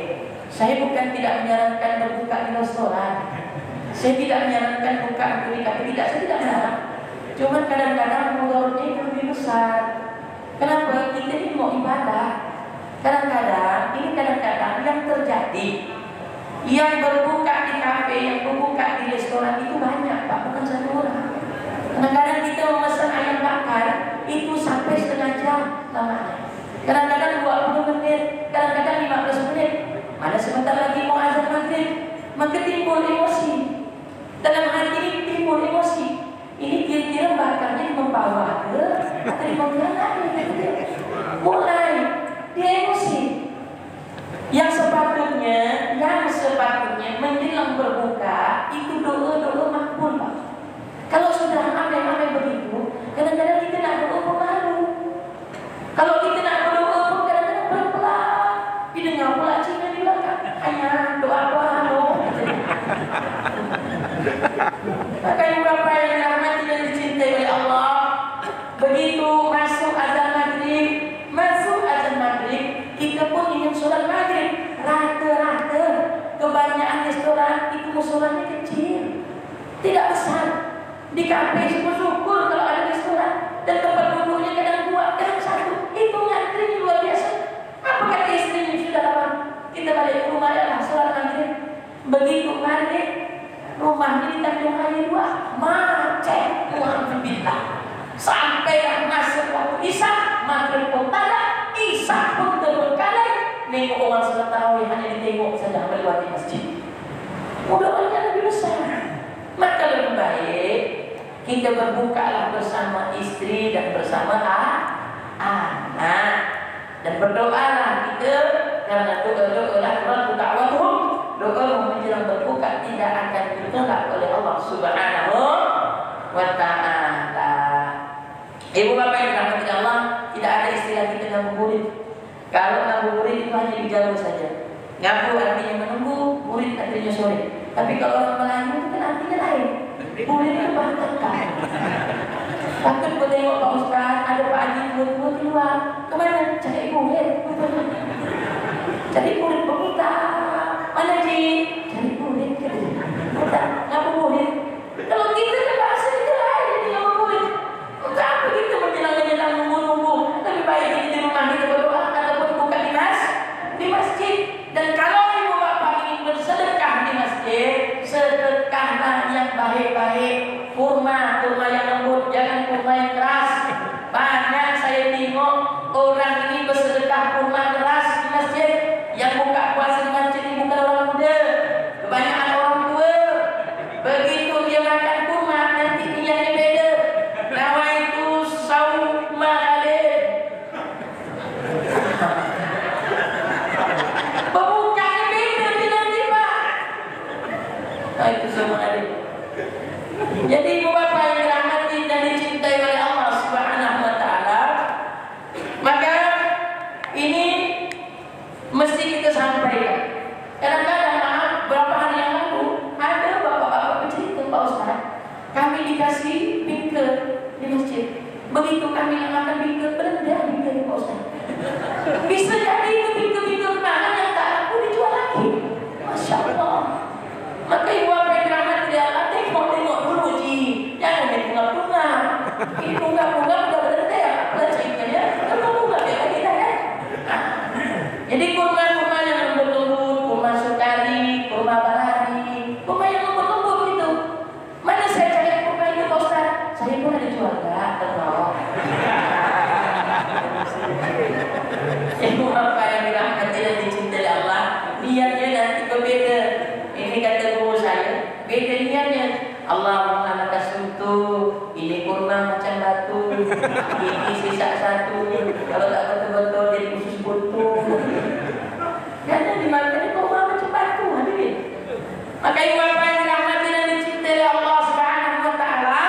Saya bukan tidak menyarankan berbuka di restoran. Saya tidak menyarankan buka Amerika, tidak, saya tidak melarang. Cuma kadang-kadang mudaratnya itu lebih besar. Kenapa? Kita ini mau ibadah. Kadang-kadang yang terjadi, yang berbuka di kafe, yang berbuka di restoran itu banyak, Pak, bukan satu orang. Kadang-kadang kita memesan ayam bakar itu sampai setengah jam lamanya. Kadang-kadang 20 menit, kadang-kadang 15 menit. Ada sebentar lagi mau azan maghrib, maka timbul emosi. Dalam hati ini timbul emosi. Ini kira-kira bakarnya membawa ke atau dimana mulai dia emosi. Yang sepatutnya menjelang berbuka itu doa-doa makbul, Pak. Kalau sudah amai-amai begitu, kadang-kadang kita nak doa pun malu. Kalau kita nak berdoa pun kadang-kadang pelan-pelan. Didengar pula Cina di belakang, hanya doa apa halo. Maka ibu bapa yang dirahmati dan dicintai oleh Allah, begitu masuk azan maghrib, kita pun ingin sholat maghrib. Rata-rata kebanyakan restoran itu musolanya kecil, tidak besar. Di kafe syukur-syukur kalau ada restoran dan tempat duduknya kadang 2, kadang 1. Itu ngantri luar biasa. Apa kata istrinya sudah lama? Kita balik ke rumah adalah sholat maghrib. Begitu maghrib, rumahnya di Tanjung Raya 2 macet. Alhamdulillah. Sampai masuk waktu isya, maghrib pun tak ada, isya pun terbengkalai. Nengok orang sholat tarawih hanya ditengok saja melewati masjid. Mudah-mudahan lebih besar. Maka lebih baik kita berbukalah bersama istri dan bersama anak dan berdoalah kita, karena doa-doalah Rabbul da'watuhum, doa menjelang berbuka tidak akan ditolak oleh Allah Subhanahu wa ta'ala. Ibu bapak yang dirahmati Allah, tidak ada istilah kita ngabuburit. Kalau ngabuburit itu hanya di jalur saja. Ngabu artinya menunggu, burit artinya sore. Tapi kalau orang Melayu itu kan artinya lain. Burit itu bahkan takut bertengok Pak Ustaz, ada Pak Haji tua keluar. Kemana? Cari burit. Cari burit berputar. Mana Ji? Cari burit. Putar, ngabu burit. Kalau kita kan bahasa itu lain, jadi ngabu burit. Untuk apa kita menjelang-menjelang nunggu-nunggu? Lebih baik kita di rumah kita berdoa ataupun buka di masjid. Dan kalau ibu bapak ingin bersedekah di masjid, sedekahlah yang baik-baik. Kurma yang lembut, jangan kurma yang keras. Banyak saya tengok orang ini bersedekah kurma keras di masjid. Yang buka puasa di masjid ini bukan orang muda, kebanyakan orang tua. Begitu dia makan kurma, nanti niatnya beda. Nama itu sauma alim. Pembukanya beda nanti Pak. Nah, itu semua ada. Jadi ibu bapak yang dirahmati dan dicintai oleh Allah Subhanahu wa ta'ala, maka ini mesti kita sampaikan. Kadang-kadang maaf, berapa hari yang lalu ada bapak-bapak bercerita, Pak Ustaz, kami dikasih bingkai di masjid. Begitu kami makan bingkai, berendah bingkai Pak Ustaz. Bisa jadi itu bingkai-bingkai kemarin yang tak laku dijual lagi. Masya Allah. Maka ibu bapak yang dirahmati dia tengok dulu Ji, jangan main bunga-bunga. Ini bunga-bunga udah berhenti ya, pelacaikannya. Kalau bunga dia lagi dah kan. Jadi kurma-kurma yang lembut-lembut, kurma sukari, kurma barari, kurma yang lembut-lembut itu. Mana saya cari kurma itu Pak Ustaz? Saya pun ada jual enggak, terbawa. Ibu bapak yang dirahmati dan dicintai Allah, niatnya nanti berbeda. Ini kata guru saya, beda niatnya. Allahumma lakasuntu, ini kurma macam batu, ini sisa satu. Kalau tak betul-betul jadi khusus buntu. Karena dimakan kurma macam batu, hadirin. Maka ibu bapak yang dirahmati dan dicintai Allah Subhanahu wa ta'ala,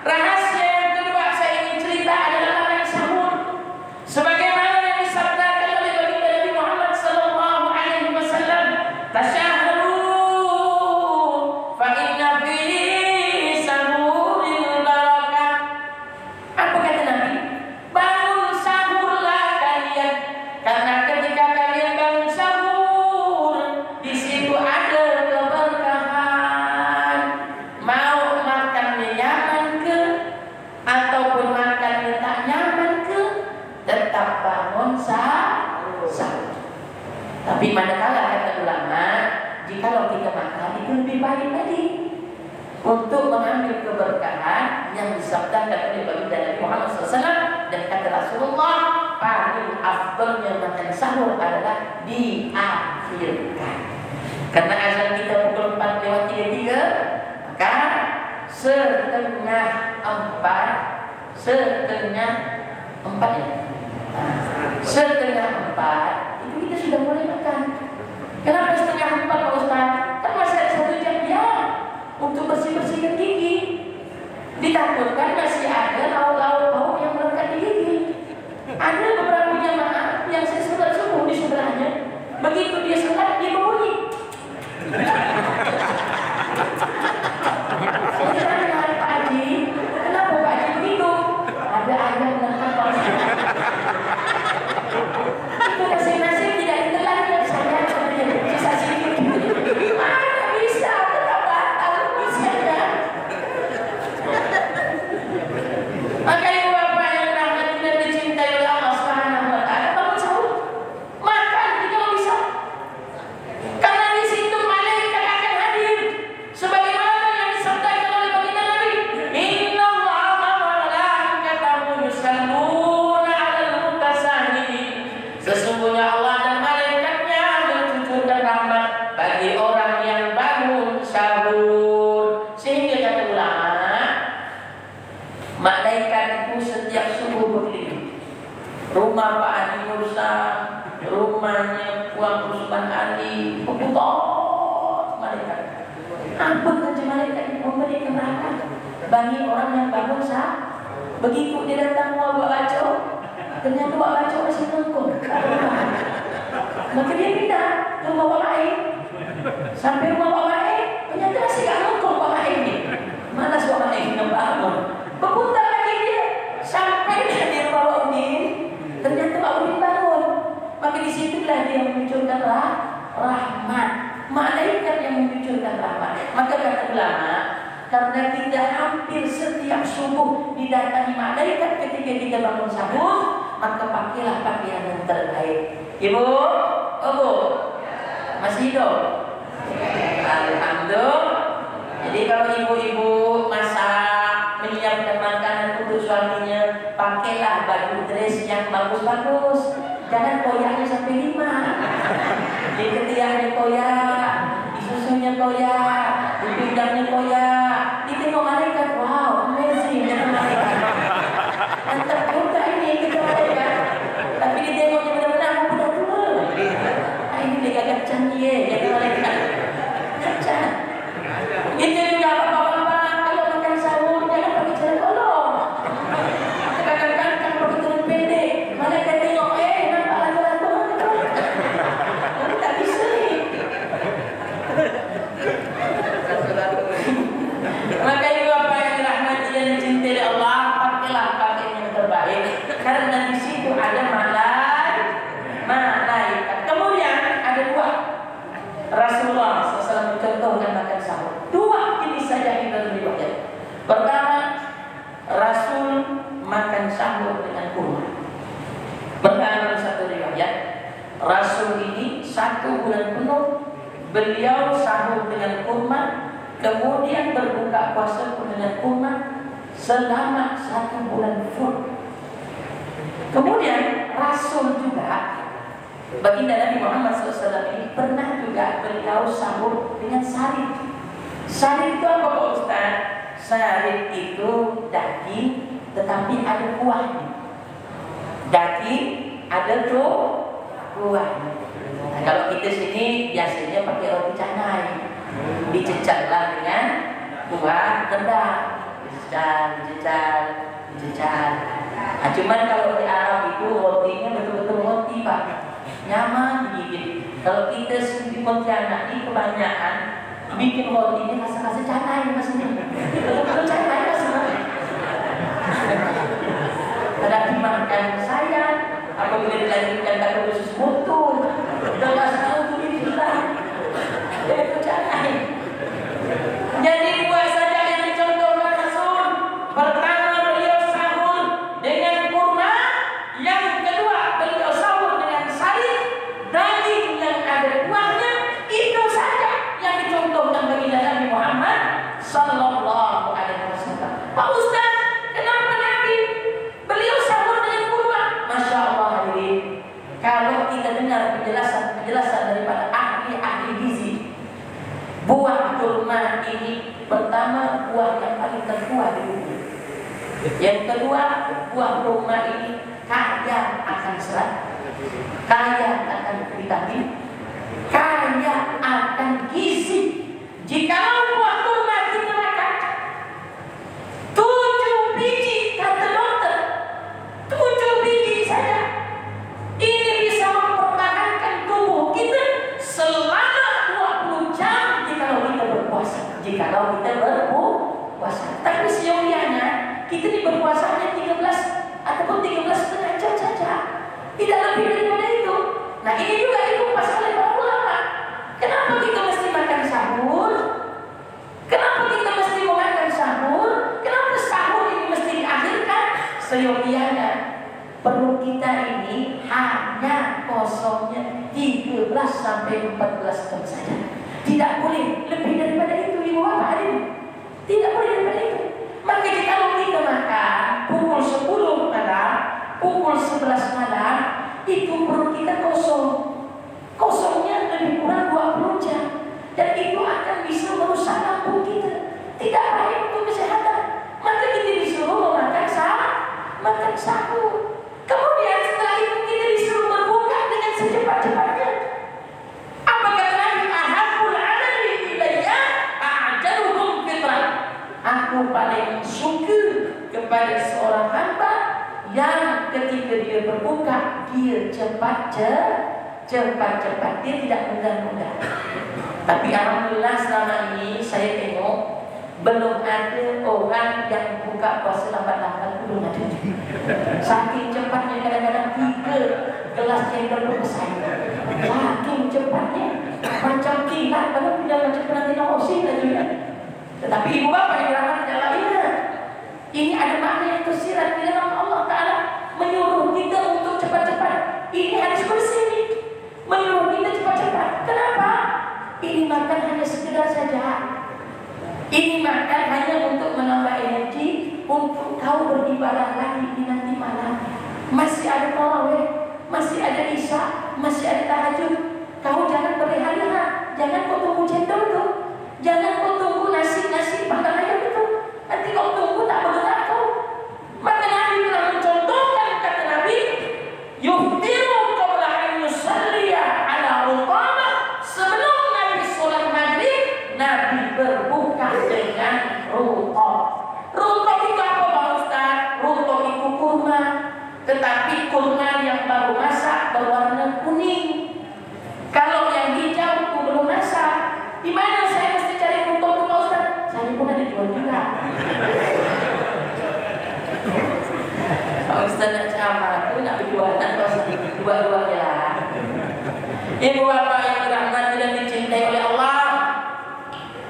rahasia yang kedua saya ingin cerita adalah makan sahur. Sebagaimana yang disabdakan oleh baginda Nabi Muhammad sallallahu alaihi wasallam, tasyahharu fa inna fi sahuril barakah. Apa kata Nabi? Bangun sahurlah kalian, karena ketika kalian bangun sahur Tapi manakala kata ulama, jikalau kita makan itu lebih baik lagi untuk mengambil keberkahan yang disabdakan oleh Baginda Nabi Muhammad SAW. Dan kata Rasulullah, paling afdalnya makan sahur adalah diakhirkan. Karena azan kita pukul 4:33, maka setengah 4 itu kita sudah mulai makan. Kenapa setengah 4 Pak Ustaz? Kan masih ada 1 jam ya untuk bersih-bersihkan gigi. Ditakutkan masih ada lauk-lauk bau yang melekat di gigi. Ada beberapa jamaah yang saya sholat subuh di sebelahnya, begitu dia sholat dia berbunyi. Saya tanya Pak Haji, kenapa Pak Haji begitu? Ada ayam melekat Pak Ustaz. Itu nasib-nasib tidak ditelan ya saya sisa sedikit. Mana bisa tetap batal usianya. Maka ibu bapak yang rahmati dan dicintai oleh Allah Subhanahu wa taala, bangun sahur. Makan kalau bisa. Karena di situ malaikat akan hadir sebagaimana yang disabdakan oleh baginda Nabi, innallaha wa malaikatahu yusalluna 'alal mutasahhirin. Sesungguhnya Allah dan malaikatnya mencucurkan rahmat bagi orang yang bangun sahur. Sehingga kata ulama, malaikat itu setiap subuh berkeliling. Rumah Pak Haji Mursa, rumahnya Puan Usman Ali, berputar malaikat. Apa kerja malaikat itu? Memberikan rahmat bagi orang yang bangun sahur. Begitu dia datang mau baca, ternyata baca masih nongkrong. Maka dia pindah ke rumah lain. Sampai rumah lain, ternyata masih gak nongkrong Pak Lain ni. Mana suara lain yang bangun? Berputar lagi dia sampai dia di rumah Udin. Ternyata Pak Udin bangun. Maka disitulah dia memunculkan rahmat. Malaikat yang memunculkan rahmat. Maka kata ulama, karena kita hampir setiap subuh didatangi malaikat ketika kita bangun sahur, maka pakailah pakaian yang terbaik. Ibu, Bu, masih hidup? Alhamdulillah. Jadi kalau ibu-ibu masak, menyiapkan makanan untuk suaminya, pakailah baju dress yang bagus-bagus. Jangan koyaknya sampai 5. Di ketiaknya koyak, di susunya koyak, di pinggangnya koyak. Ditengok malaikat, wow, amazing kata malaikat. Mantap juga ini kita malaikat. Tapi ditengoknya benar-benar aku udah tua. Ini dia agak canggih kata malaikat. Cacat. Itu juga bapak-bapak kalau makan sahur jangan pakai celana kolong. Kadang-kadang kan pakai celana pendek. Malaikat tengok, nampak lagu-lagu itu. Tak bisa ni. Maka ibu bapak yang dirahmati dan dicintai Allah, pakailah pakaian yang terbaik. Karena di situ ada malaikat. Kemudian ada 2. Rasulullah SAW mencontohkan makan sahur. 2 jenis saja di dalam riwayat. Pertama, Rasul makan sahur dengan kurma. Dalam satu riwayat, Rasul ini 1 bulan penuh beliau sahur dengan kurma, kemudian berbuka puasa dengan kurma selama 1 bulan full. Kemudian Rasul juga, baginda Nabi Muhammad SAW ini pernah juga beliau sahur dengan sarit. Sarit itu apa Pak Ustaz? Sarit itu daging tetapi ada kuahnya. Daging ada kuahnya. Nah, kalau kita sini biasanya pakai roti canai, dicecatlah dengan buah rendang, dicecat. Nah, cuman kalau di Arab itu rotinya betul-betul roti Pak, nyaman digigit. Kalau kita di Pontianak ini kebanyakan bikin roti ini rasa-rasa canai maksudnya, betul-betul canai maksudnya. Kadang dimakan sayang, apabila dilanjutkan kata khusus mutu, dan rasa untuk ini sudah, itu canai. Jadi 2 saja yang dicontohkan Rasul. Pertama beliau sahur dengan kurma, yang kedua beliau sahur dengan sarit, daging yang Sallallahu alaihi wasallam. Pak Ustaz, kenapa Nabi beliau sahur dengan kurma? Masya Allah hadirin. Kalau kita dengar penjelasan daripada ahli gizi, buah kurma ini pertama buah yang paling tertua di dunia. Yang kedua, buah kurma ini kaya akan serat, kaya akan vitamin, kaya akan gizi. Jikalau buah kurma kita makan 7 biji, kata dokter, 7 biji saja, ini bisa mempertahankan tubuh kita selama 20 jam jikalau kita berpuasa. Jikalau kita berpuasa. Tapi seyogianya kita ini berpuasanya 13 ataupun 13,5 jam saja, tidak lebih daripada itu. Nah ini juga dikupas oleh para ulama. Kenapa kita mesti makan sahur? Kenapa kita mesti makan sahur? Kenapa sahur ini mesti diakhirkan? Seyogianya perut kita ini hanya kosongnya 13 sampai 14 jam saja. Tidak boleh lebih daripada itu, ibu bapak hadirin. Tidak boleh daripada itu. Maka kalau kita makan pukul 10 malam, pukul 11 malam, itu perut kita kosong. Kosongnya lebih kurang 20 jam. Dan itu akan bisa merusak lambung kita. Tidak baik untuk kesehatan. Maka kita disuruh makan sahur. Kemudian setelah itu kita disuruh berbuka dengan secepat-cepatnya. Apa kata Nabi? Ahabul amali ilayya a'jaluhum fitrah. Aku paling suka kepada seorang hamba yang ketika dia berbuka, dia cepat-cepat, dia tidak menunda-nunda. Tapi alhamdulillah selama ini saya tengok belum ada orang yang buka puasa lambat-lambat, belum ada. Saking cepatnya kadang-kadang 3 gelas cendol selesai. Saking cepatnya, macam kilat, kalau tidak macam penanti nokosin aja ya. Tetapi ibu bapak yang dirahmati Allah, ingat, ini ada makna yang tersirat di dalam Allah Ta'ala menyuruh kita untuk cepat-cepat. Ini hadis kursi ini menyuruh kita cepat-cepat. Kenapa? Ini makan hanya sekedar saja. Ini makan hanya untuk menambah energi, untuk kau beribadah lagi di nanti malam. Masih ada tarawih, masih ada isya, masih ada tahajud. Kau jangan berleha-leha, jangan kau tunggu cendol tu, jangan kau tunggu nasi panggang ayam itu. Nanti kau tunggu tak bergerak kau. Maka Nabi telah mencontohkan, kata Nabi, yuftiru qabla an yusalliya ala ruqamah. Sebelum Nabi sholat maghrib, Nabi berbuka dengan ruqam. Ruqam itu apa Pak Ustaz? Ruqam itu kurma, tetapi kurma yang baru masak berwarna kuning. Kalau yang hijau itu belum masak. Di mana saya mesti cari ruqam itu Pak Ustaz? Saya pun ada jual juga. Pak Ustaz nak ceramah itu nak berjualan dua-duanya lah. Ibu bapak yang dirahmati dan dicintai oleh Allah,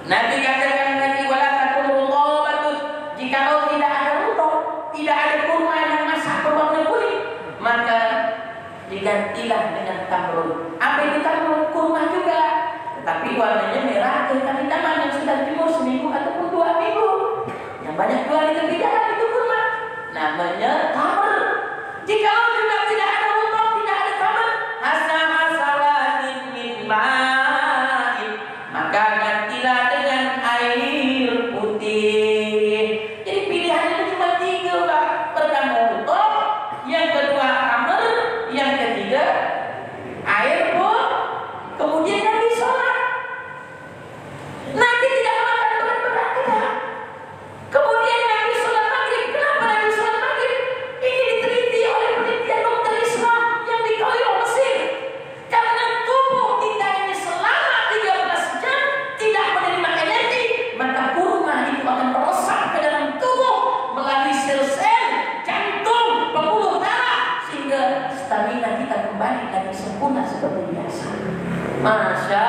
Nabi katakan tadi, wala takunu ghabatun, jikalau tidak ada ruqam, tidak ada kurma yang masak berwarna kuning, maka digantilah dengan tamrun. Apa itu tamrun? Kurma juga, tetapi warnanya merah kehitam taman yang sudah dijemur seminggu ataupun 2 minggu, yang banyak jual di tepi jalan, itu kurma, namanya tamr. Jikalau juga tidak ada ruqam, tidak ada tamr, hasawatin min ma'in, maka gantilah dengan air putih. Jadi pilihannya itu cuma 3 Pak. Pertama ruqam, yang kedua tamr, yang ketiga air putih. Kemudian Nabi sholat. Nabi tidak makan berat-berat, tidak. Kemudian Nabi sholat maghrib. Kenapa Nabi sholat maghrib? Ini diteliti oleh penelitian dokter Islam yang di Kairo, Mesir. Karena tubuh kita ini selama 13 jam tidak menerima energi, maka kurma itu akan meresap ke dalam tubuh melalui sel-sel jantung, pembuluh darah, sehingga stamina kita kembali lagi sempurna seperti biasa. Masya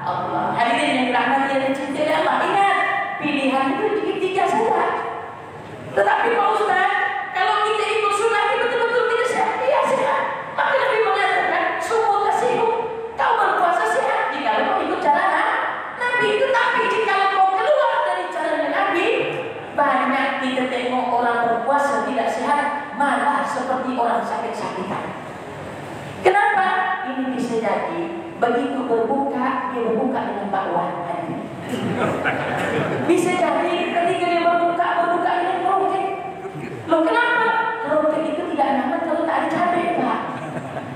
Allah. Hadirin yang dirahmati dan dicintai Allah, ingat, pilihan itu 3 saja. Tetapi Pak Ustaz, kalau kita ikut sunnah ini betul-betul tidak sehat, iya sehat. Maka Nabi mengatakan, sumur tasihum, kau berpuasa sehat jika kau ikut cara Nabi. Tetapi jika kau keluar dari begitu berbuka, dia berbuka dengan bakwan. Bisa jadi ketika dia berbuka dengan roket. Loh kenapa? Roket itu tidak nyaman kalau tak ada cabai, Pak.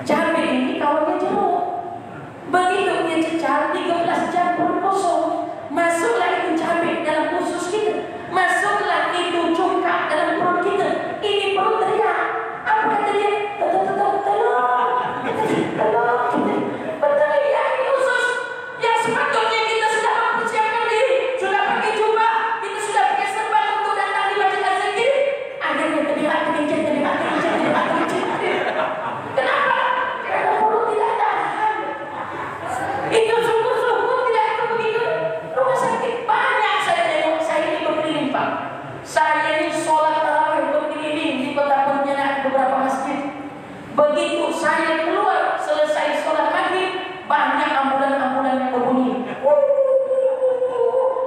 Cabai ini kawannya jeruk. Begitu dia cecar 13 jam perut kosong, masuklah itu cabai dalam usus kita, masuklah itu cuka dalam perut kita. Ini perut teriak. Apa kata dia? Tolong. Berteriak di usus. Yang sepatutnya kita sudah mempersiapkan diri, sudah pakai jubah, kita sudah pakai serban untuk datang di masjid Az-Zikir. Akhirnya teriak kencing. Kenapa? Karena perut tidak tahan. Itu sungguh-sungguh tidak akan begitu. Rumah sakit banyak saya tengok. Saya ini berkeliling, Pak. Saya ini sholat tarawih berkeliling di kota Pontianak beberapa masjid. Begitu saya keluar selesai sholat maghrib, banyak ambulan-ambulan yang berbunyi.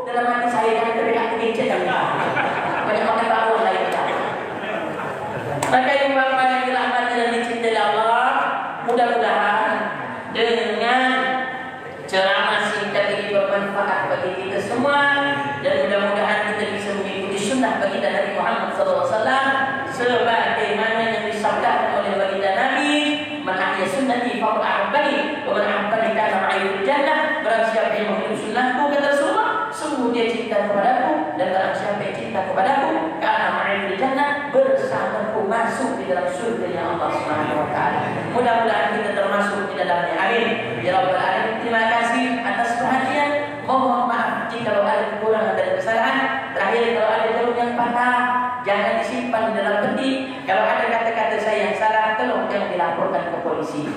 Dalam hati saya kan teriak kencing. Banyak pakai bangun lain. Maka ibu bapak yang dirahmati dan dicintai Allah, mudah-mudahan dengan ceramah singkat ini bermanfaat bagi kita semua, dan mudah-mudahan kita bisa mengikuti sunnah baginda Nabi Muhammad SAW sebagaimana yang disabdakan oleh baginda Nabi, "Man ahya sunnati faqad ahabbani, wa man ahabbani kana ma'i fil jannah." Barang siapa yang mengikuti sunnahku, kata Rasulullah, sungguh dia cinta kepadaku, dan barang siapa yang cinta kepadaku, kana ma'i fil jannah, bersamaku masuk di dalam surga yang Allah Subhanahu wa taala. Mudah-mudahan kita termasuk di dalamnya. Amin. Ya Rabbal alamin. Terima kasih atas perhatian. Mohon maaf jika ada kekurangan dan kesalahan. Terakhir, kalau ada jarum yang patah, jangan disimpan di dalam peti. Kalau ada kata-kata saya yang salah, tolong jangan dilaporkan ke polisi.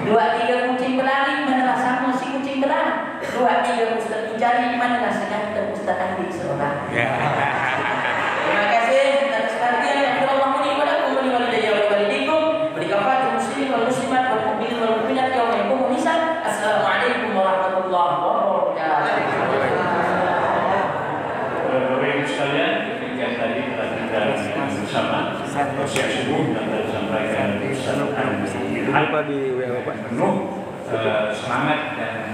2-3 kucing berlari, manalah sama si kucing berlari. 2-3 ustaz mencari, manalah sengaja ustaz Andi seorang. Terima kasih atas perhatian. Allah muliakan kembali walidayya wa walidikum, berikafatul muslimin wal muslimat wal mu'minin wal mu'minat yauma yaqumun hisab. Assalamualaikum warahmatullahi wabarakatuh. Bapak Ibu sekalian, demikian tadi telah kita bersama siap subuh dan telah disampaikan Ustaz Andi penuh semangat dan